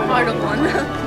Hard one.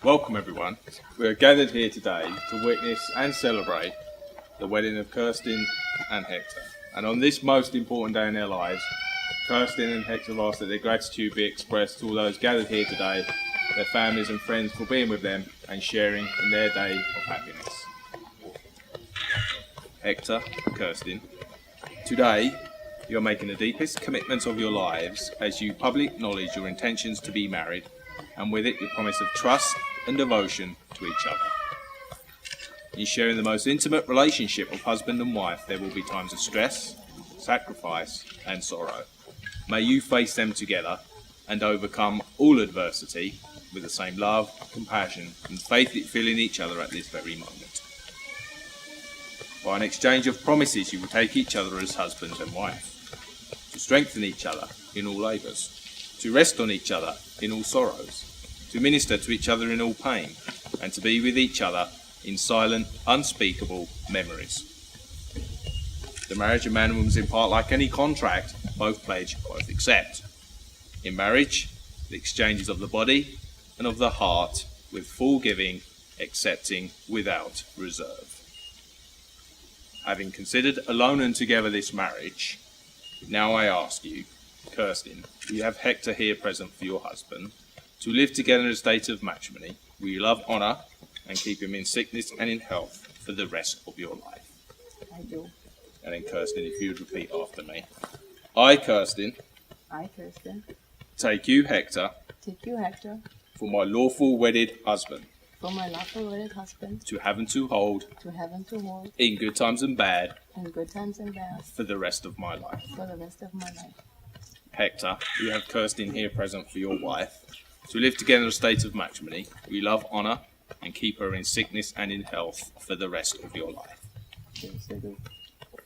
Welcome everyone. We are gathered here today to witness and celebrate the wedding of Kerstin and Hector. And on this most important day in their lives, Kerstin and Hector have asked that their gratitude be expressed to all those gathered here today, their families and friends for being with them and sharing in their day of happiness. Hector and Kerstin, today you are making the deepest commitments of your lives as you publicly acknowledge your intentions to be married, and with it your promise of trust and devotion to each other. In sharing the most intimate relationship of husband and wife, there will be times of stress, sacrifice and sorrow. May you face them together and overcome all adversity with the same love, compassion and faith that you feel in each other at this very moment. By an exchange of promises you will take each other as husbands and wife, to strengthen each other in all labours, to rest on each other in all sorrows, to minister to each other in all pain, and to be with each other in silent, unspeakable memories. The marriage of man and woman is in part like any contract, both pledge, both accept. In marriage, the exchanges of the body and of the heart, with full giving, accepting without reserve. Having considered alone and together this marriage, now I ask you, Kerstin, you have Hector here present for your husband, to live together in a state of matrimony, will you love, honour, and keep him in sickness and in health for the rest of your life? I do. And then Kerstin, if you would repeat after me. I, Kerstin, take you, Hector, for my lawful wedded husband, to have and to hold, in good times and bad, for the rest of my life. Hector, you have Kerstin here present for your wife, to live together in a state of matrimony, we love, honour, and keep her in sickness and in health for the rest of your life. Yes, I do.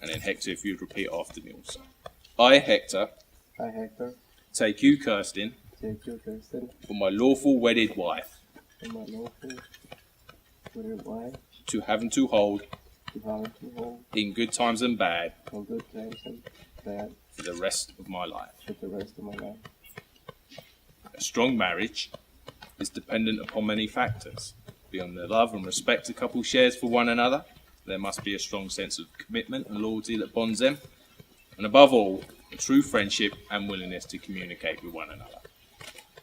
And then Hector, if you'd repeat after me also. I, Hector, take you, Kerstin, for my lawful wedded wife, to have and to hold, in good times and bad, for the rest of my life. A strong marriage is dependent upon many factors. Beyond the love and respect a couple shares for one another, there must be a strong sense of commitment and loyalty that bonds them, and above all, a true friendship and willingness to communicate with one another.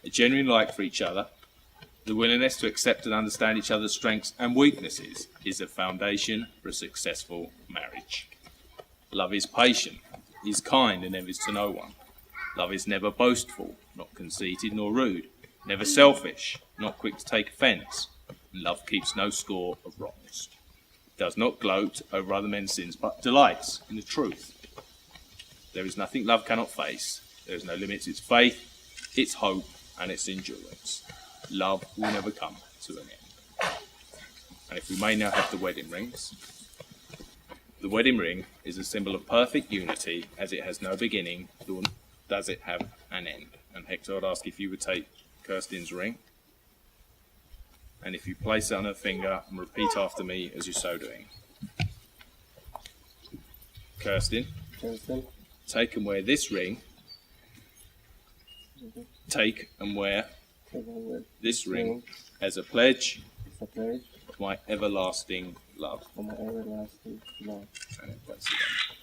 A genuine like for each other, the willingness to accept and understand each other's strengths and weaknesses is the foundation for a successful marriage. Love is patient, is kind and envies to no one. Love is never boastful, not conceited nor rude, never selfish, not quick to take offence, and love keeps no score of wrongs. It does not gloat over other men's sins, but delights in the truth. There is nothing love cannot face. There is no limit to its faith, its hope, and its endurance. Love will never come to an end. And if we may now have the wedding rings. The wedding ring is a symbol of perfect unity, as it has no beginning, nor does it have an end. And Hector, I'd ask if you would take Kerstin's ring, and if you place it on her finger and repeat after me as you're so doing. Kerstin, take and wear this ring. Take and wear this ring as a pledge of my everlasting love. For my everlasting love. And then place it on.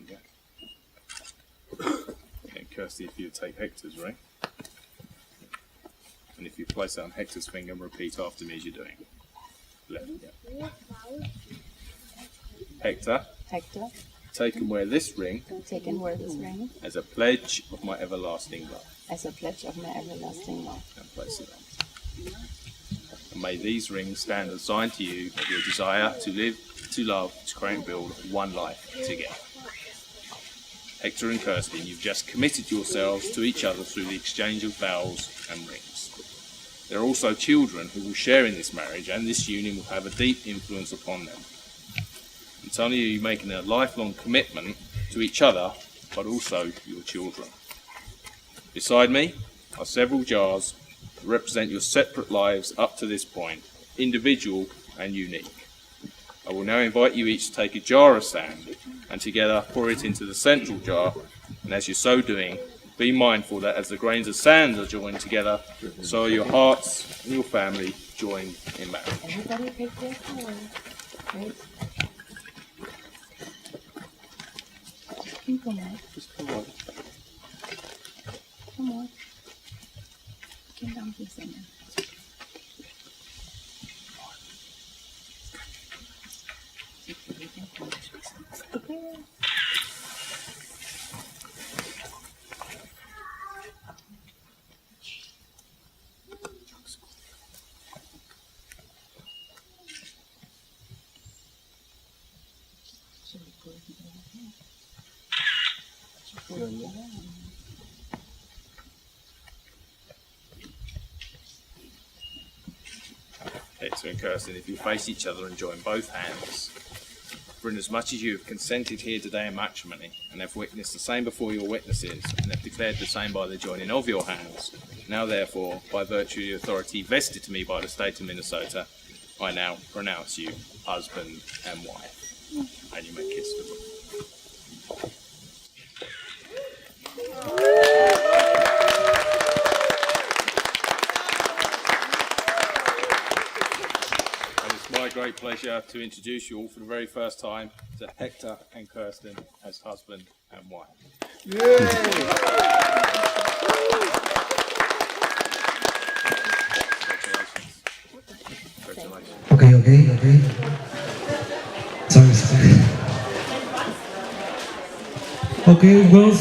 There you go. And Kirsty, if you take Hector's ring, and if you place it on Hector's finger, and repeat after me as you're doing. Left, yeah. Hector, Hector, take and wear this ring take and wear this ring as a pledge of my everlasting love. as a pledge of my everlasting love. And place it on. And may these rings stand as a sign to you of your desire to live, to love, to create and build one life together. Hector and Kerstin, you've just committed yourselves to each other through the exchange of vows and rings. There are also children who will share in this marriage, and this union will have a deep influence upon them. Not only are you making a lifelong commitment to each other, but also your children. Beside me are several jars that represent your separate lives up to this point, individual and unique. I will now invite you each to take a jar of sand and together pour it into the central jar, and as you're so doing, be mindful that as the grains of sand are joined together, so are your hearts and your family joined in marriage. Everybody take their turn. Right? Come on. Just come on. Come on. Get down here somewhere. Okay. Hector and Kerstin, if you face each other and join both hands, for inasmuch as you have consented here today in matrimony, and have witnessed the same before your witnesses, and have declared the same by the joining of your hands, now therefore, by virtue of the authority vested to me by the state of Minnesota, I now pronounce you husband and wife. And you may kiss the ring. My great pleasure to introduce you all for the very first time to Hector and Kerstin as husband and wife. Congratulations. Okay. Sorry. Okay, well,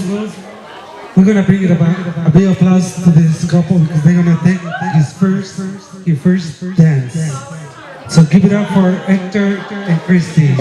we're gonna bring it about a big applause to this couple because they're gonna take your first dance. So give it up for Hector and Kerstin.